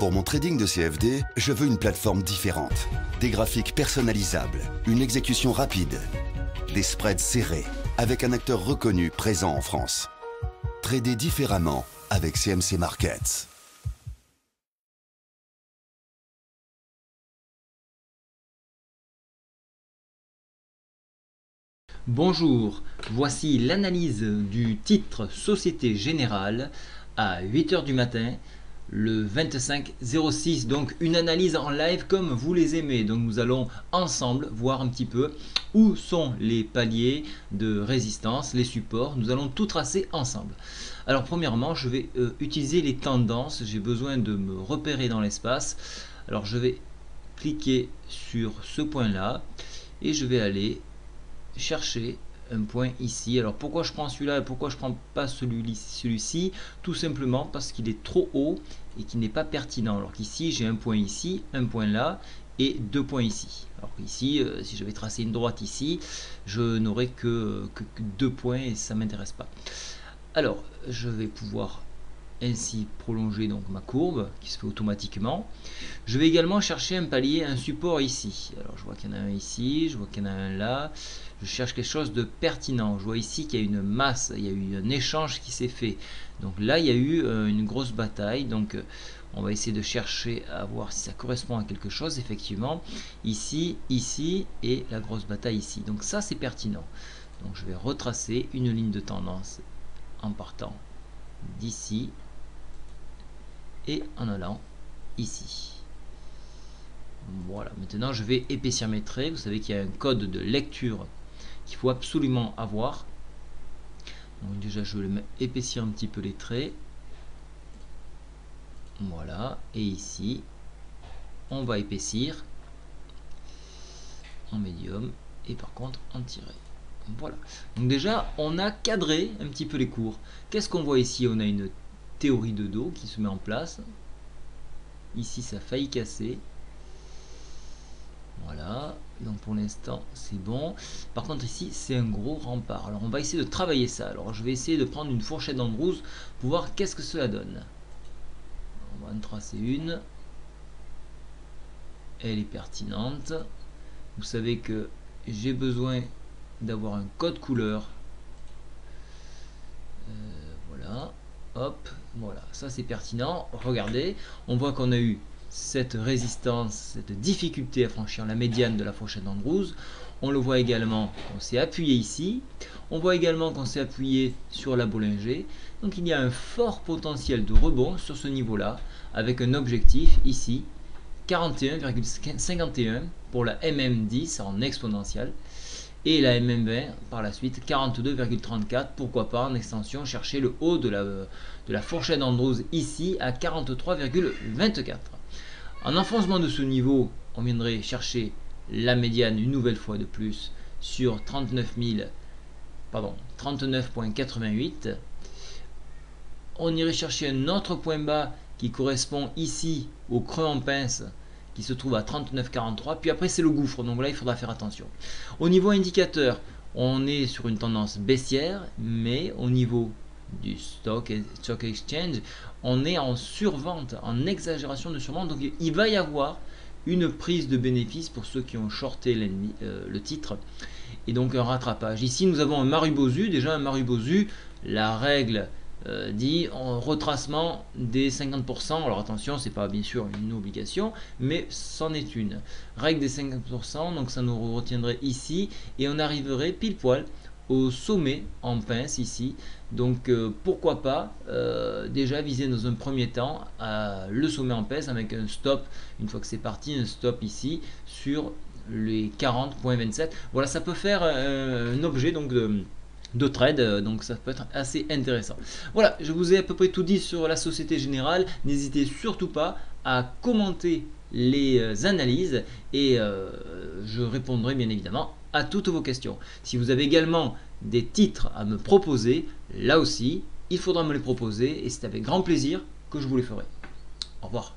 Pour mon trading de CFD, je veux une plateforme différente. Des graphiques personnalisables, une exécution rapide, des spreads serrés, avec un acteur reconnu présent en France. Trader différemment avec CMC Markets. Bonjour, voici l'analyse du titre Société Générale à 8 h du matin, le 25/06, donc une analyse en live comme vous les aimez. Donc nous allons ensemble voir un petit peu où sont les paliers de résistance, les supports, nous allons tout tracer ensemble. Alors premièrement, je vais utiliser les tendances, j'ai besoin de me repérer dans l'espace. Alors je vais cliquer sur ce point là et je vais aller chercher un point ici. Alors pourquoi je prends celui-là et pourquoi je prends pas celui-ci? Tout simplement parce qu'il est trop haut et qu'il n'est pas pertinent. Alors qu'ici j'ai un point ici, un point là et deux points ici. Alors qu'ici, si j'avais tracé une droite ici, je n'aurais que deux points et ça m'intéresse pas. Alors je vais pouvoir ainsi prolonger donc ma courbe qui se fait automatiquement. Je vais également chercher un palier, un support ici. Alors je vois qu'il y en a un ici, je vois qu'il y en a un là. Je cherche quelque chose de pertinent. Je vois ici qu'il y a une masse, il y a eu un échange qui s'est fait. Donc là il y a eu une grosse bataille. Donc on va essayer de chercher à voir si ça correspond à quelque chose. Effectivement, ici, ici et la grosse bataille ici. Donc ça c'est pertinent. Donc je vais retracer une ligne de tendance en partant d'ici et en allant ici. Voilà, maintenant je vais épaissir mes traits. Vous savez qu'il y a un code de lecture qu'il faut absolument avoir. Donc déjà je vais épaissir un petit peu les traits. Voilà, et ici on va épaissir en médium et par contre en tiré. Voilà, donc déjà on a cadré un petit peu les cours. Qu'est-ce qu'on voit ici? On a une théorie de dos qui se met en place. Ici ça a failli casser. Voilà, donc pour l'instant c'est bon. Par contre ici c'est un gros rempart. Alors on va essayer de travailler ça. Alors je vais essayer de prendre une fourchette d'Andrews pour voir qu'est-ce que cela donne. On va en tracer une. Elle est pertinente. Vous savez que j'ai besoin d'avoir un code couleur. Voilà, hop, voilà, ça c'est pertinent. Regardez, on voit qu'on a eu cette résistance, cette difficulté à franchir la médiane de la fourchette d'Andrews. On le voit également qu'on s'est appuyé ici. On voit également qu'on s'est appuyé sur la Bollinger. Donc il y a un fort potentiel de rebond sur ce niveau-là, avec un objectif ici, 41,51 pour la MM10 en exponentielle. Et la MM20 par la suite 42,34. Pourquoi pas en extension chercher le haut de la fourchette d'Andrews ici à 43,24. En enfoncement de ce niveau, on viendrait chercher la médiane une nouvelle fois de plus sur 39,88. On irait chercher un autre point bas qui correspond ici au creux en pince qui se trouve à 39,43. Puis après c'est le gouffre, donc là il faudra faire attention. Au niveau indicateur, on est sur une tendance baissière, mais au niveau du stock exchange, on est en survente, en exagération de survente. Donc il va y avoir une prise de bénéfice pour ceux qui ont shorté le titre, et donc un rattrapage. Ici nous avons un Marubozu, déjà un Marubozu, la règle dit en retracement des 50%. Alors attention, c'est pas bien sûr une obligation, mais c'en est une règle des 50%. Donc ça nous retiendrait ici et on arriverait pile poil au sommet en pince ici. Donc pourquoi pas déjà viser dans un premier temps le sommet en pince avec un stop, une fois que c'est parti, un stop ici sur les 40,27. Voilà, ça peut faire un objet donc de trade, donc ça peut être assez intéressant. Voilà, je vous ai à peu près tout dit sur la Société Générale. N'hésitez surtout pas à commenter les analyses et je répondrai bien évidemment à toutes vos questions. Si vous avez également des titres à me proposer, là aussi il faudra me les proposer et c'est avec grand plaisir que je vous les ferai. Au revoir.